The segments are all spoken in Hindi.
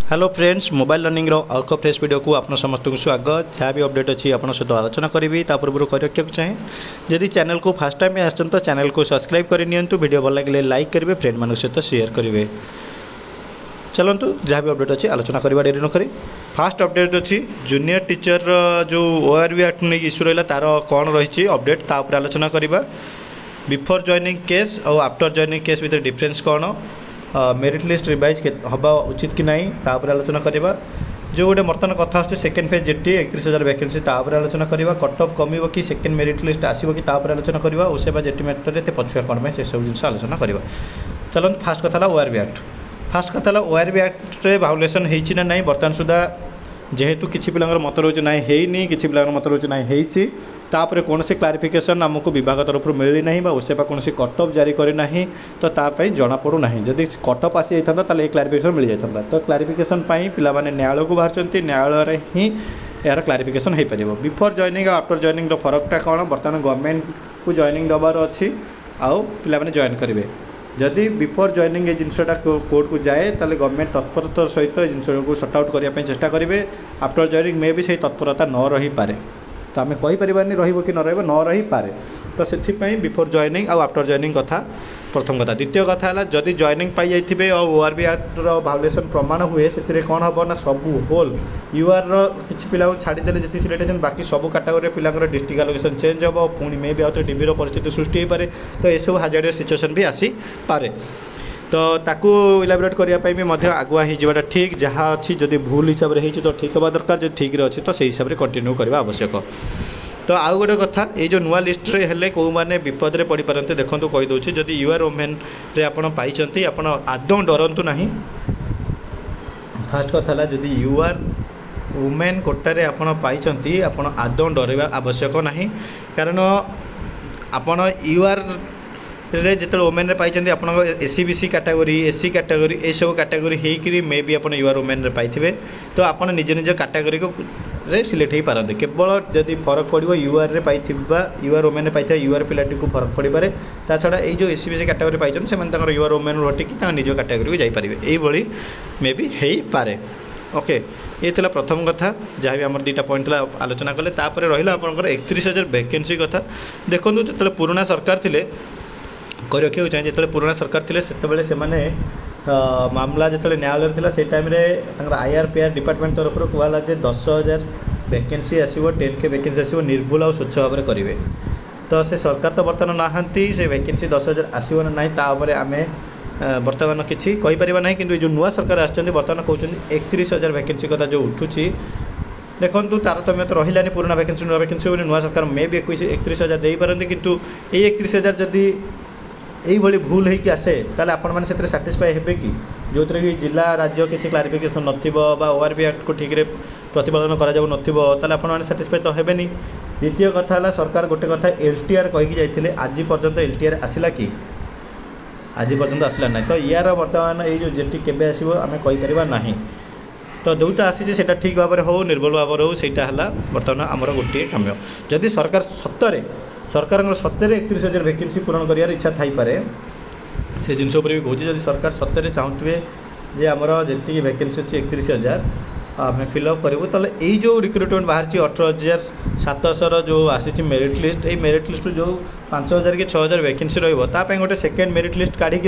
हेलो फ्रेंड्स, मोबाइल लर्निंग एक फ्रेश वीडियो को आप समस्त स्वागत। जहाँ भी अपडेट अच्छी आप सहित आलोचना करी ता पूर्व कर रखा चाहे जदि चैनल को फास्ट टाइम आसचन तो चैनल को सब्सक्राइब करनी वीडियो भल लगे लाइक करेंगे, फ्रेंड मान सहित शेयर करेंगे। चलतु जहाँ भी अपडेट अच्छी आलोचना करवा डेरी नक फास्ट अपडेट अच्छी जूनियर टीचर जो ORB एक्ट नहीं इश्यू रहा तार कौन रही अपडेट तापर आलोचना करवा। बिफोर जॉइनिंग केस और आफ्टर जॉइनिंग केस भितर डिफरेंस कौन, मेरिट लिस्ट रिवाइज हवा उचित कि नहीं तापर आलोचना करवा। जो गोटे बर्तमान कथा आस सेकेंड फेज जेटी 31,000 वैकेंसी तापर आलोचना करवा। कट ऑफ कम कि सेकेंड मेरिट लिस्ट आसो कि तापर आलोचना करवा। ओसेवा जेटी मैटर एत पछुआ कौन से सब जिन आलोचना करवा। चलते फास्ट कथा ORB एक्ट। फास्ट कथा ORB एक्ट रे भाउलेसन होती ना नहीं बर्तमान सुधा जेहेतु किसी पिला मत रोचे ना है किसी पिला मत रोचे ना होपर कौन से क्लारिफिकेशन आमको विभाग तरफ मिली ना ओसेवा कौन कट ऑफ जारी करना तो तापाई जनापड़ूना जदि कट ऑफ आसी जाता ये क्लारिफिकेशन मिल जाता। तो क्लारिफिकेशन पे न्यायालय को बाहर न्यायालय ही यार क्लारिफिकेशन हो पार। बिफोर जॉइनिंग और आफ्टर जॉइनिंग फरकटा कौन, बर्तमान गवर्नमेंट को जॉइनिंग दबार अच्छी आउ पे जॉइन करेंगे। जदि बिफोर जॉइनिंग ये जिनटा कोर्ट को जाए ताले गवर्नमेंट तत्परता सहित जिन को सॉर्ट आउट करने चेष्टा करेंगे। आफ्टर जॉइनिंग मे भी से तत्परता न रही पारे, तो आम कहीपर कि न रही पारे। तो से बिफोर जॉइनिंग और आफ्टर जॉइनिंग कथा प्रथम कथा। द्वितीय कथा है जदि जॉइनिंग पाई जाइए और ORB एक्ट भाउलेसन प्रमाण हुए से कौन हम ना सबू होल UR किसी पिला छाड़देले जी सिलेक्ट होती बाकी सब कैटेगरी पिला डिस्ट्रिक्ट आलोकेशन चेंज हम पुणी मे भी आउे डिबिर परिस्थिति सृष्टि हो पाए। तो यह सब हाजार्डियस सिचुएसन भी आसी पारे। तो ताकू इलाबोरेट करने आगुआ होगा ठीक जहाँ अच्छी जदि भूल हिसाब से तो ठीक हवा दरकार, जो ठीक अच्छी तो सही हिसाब से कंटिन्यू करवा आवश्यक। तो आउ गोटे कथा ये जो नुआ लिस्ट रे हेले कौ मैंने विपद में पड़ पारते देखो कहीदे जदि UR वुमेन रे आपण पाइछंती आपण आदौ डरंतु नहीं। फास्ट कथा जदि UR वुमेन कोटारे आपण पाइछंती आपण आदौ डरवा आवश्यक नहीं। कारण आपण UR रे जिते वुमेन पाई आप SC BC category SC category ये सब कैटेगरी होकर मे भी आप UR वुमेन रे पाइथिबे। तो आप निज निज कैटेगरी को रे सिलेक्ट हो पारते। केवल जदि फरक पड़ो UR रे पाइथिबा UR वुमेन रे पाइथिबा UR पिलाटी को फरक पड़ पारे। ता छड़ा ये जो SC BC कैटेगरी पाइछन से UR वुमेन हटिकी निज कैटेगरी को जापारे यही मे भी हो पारे। ओके, ये थिला प्रथम कथा जहाँ भी आम दुटा पॉइंट आलोचना कले। तापर रहा आप 31,000 वैकेंसी कथा। देखो जो पुराना सरकार थिले कर रखा चाहिए जो पुराना सरकार थे से मामला जो न्यायालय था से टाइम IRPR डिपार्टमेंट तरफ कहला 10,000 वैकेंसी आसो 10K वैकेंसी आसो निर्भुल और स्वच्छ भाव में करेंगे। तो से सरकार तो बर्तमान नहांती से वैकेंसी 10,000 आसो ना ना तापर आम बर्तमान किसी कहीपर ना कि जो नुआ सरकार आसछन्ती बर्तमान कहते 31,000 वैकेंसी कथा जो उठुची। देखो तारतम्य तो रही पुराना वैकेंसी नुआ वैकेंसी नुआ सरकार मे भी 31,000 दे पारती किंतु ये 31,000 जदि यही भूल होगी आसे ताले आपण मैंने से साटिस्फाई हे कि जो कि जिला राज्य किसी क्लारिफिकेशन नथिबो बा ORB एक्ट को ठीक प्रतिपादन करा जाउ नथिबो ताले आपण मैंने साटिस्फाई तो हेबेनी। द्वितीय कथा है सरकार गोटे कथा LTR कहीकि जाइथिले आज पर्यंत LTR आसिला कि आज पर्यंत आसला ना। तो यार बर्तमान ये जो जेटी केबे आसीबो आमे कहि परिबा नाही। तो जोटा आसी से ठीक भाव में हो निर्भुल भाव हो सहीटा बर्तमान आमर गोटे काम। जदि सरकार सरकार 31,000 वैकेंसी पूरण कर इच्छा थाई पारे से जिनस भी कहूँ जब सरकार सत्तर चाहूे जे आमर जी वैकेंसी अच्छी 31,000 आम फिलअप करूँ ताले यही जो रिक्रुटमेंट बाहर 18,700 जो आसी मेरिट लिस्ट ये मेरिट लिस्ट जो 5,000 कि 6,000 वैकेंसी रही गोटे सेकेंड मेरिट लिस्ट काढ़ी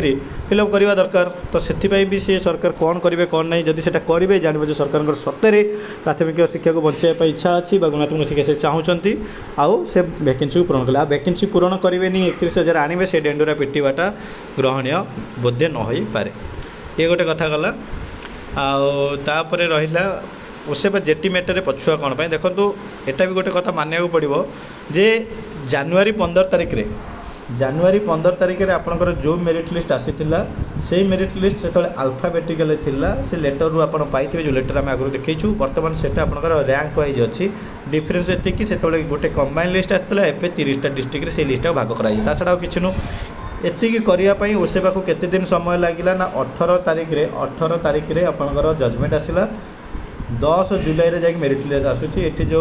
फिलअप करवा दरकार। तो से भी सी सरकार कौन करेंगे कौन नहीं जदि से करेंगे जानवे जो सरकार सत्य प्राथमिक शिक्षा को बचाई इच्छा अच्छी गुणात्मक शिक्षा से चाहूँगी आउ से वैकेंसी को पूरण कले वैकेंसी पूरण करेंगे 31,000 आणवे से डेंडुरा पिटिवाटा ग्रहणीय बोधे न हो पारे। ये गोटे कथा गला। आपर रहा ओसेवा जेटी मैटर पछुआ कौन पाई देखो एटा भी गोटे कथा मानिया पड़ो जे जनवरी 15 तारिख रे आपंकर जो मेरिट लिस्ट आसी से मेरिट लिस्ट से अल्फाबेटिकल थिला से लेटर रू आप पाइबे जो लेटर आम आगुरी देखीचु बर्तमान से रैंक वाइज अच्छी डिफरेन्स एति से गोटे कंबाइन लिस्ट आसाला एवं 30टा डिस्ट्रिक्ट से लिस्ट भाग कर छड़ा किसी नु एति करने ओसेवा को केते दिन समय लगिला ना 18 तारिख रे आपंकर जजमेंट आसला 10 जुलाई रे मेरिट लिस्ट आसूची। एठी जो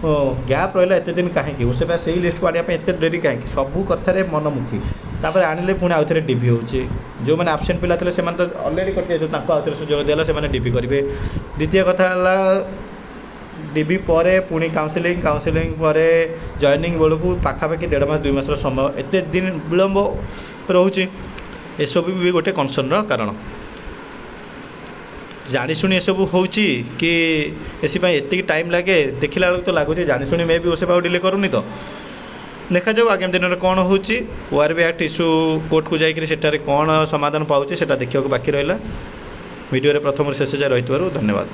गैप रहा एत दिन कहीं ओसेवा से लिस्ट को आने एत डेरी कहीं सबू कथार मनमुखी तापर आनिले पुणी आउ थे डीबी होची जो मैंने आबसेंट पिला थे से तो अलरेडी करते आउ थे सुजोग दिला से डीबी करेंगे। द्वितीय कथा डीबी पर पुणी काउनसिलिंग पर जॉइनिंग बेलू पाखापाखि 1.5 मास 2 मास समय एत दिन विलम्ब रोचे एसबू भी गोटे कनसर्न कारण जाशुणी एसबू हो कि एपाई एति टाइम लगे देखला बेलू तो लगुच जाशुणी मे भी ओसे डिले करूनी तो देखा जाऊ आगामी दिन में कौन हो ओआरबी एक्ट इश्यू कोर्ट को जाकर सेटारे कौन समाधान पाऊँ से देखा बाकी रहा वीडियो प्रथम शेष जाए रही धन्यवाद।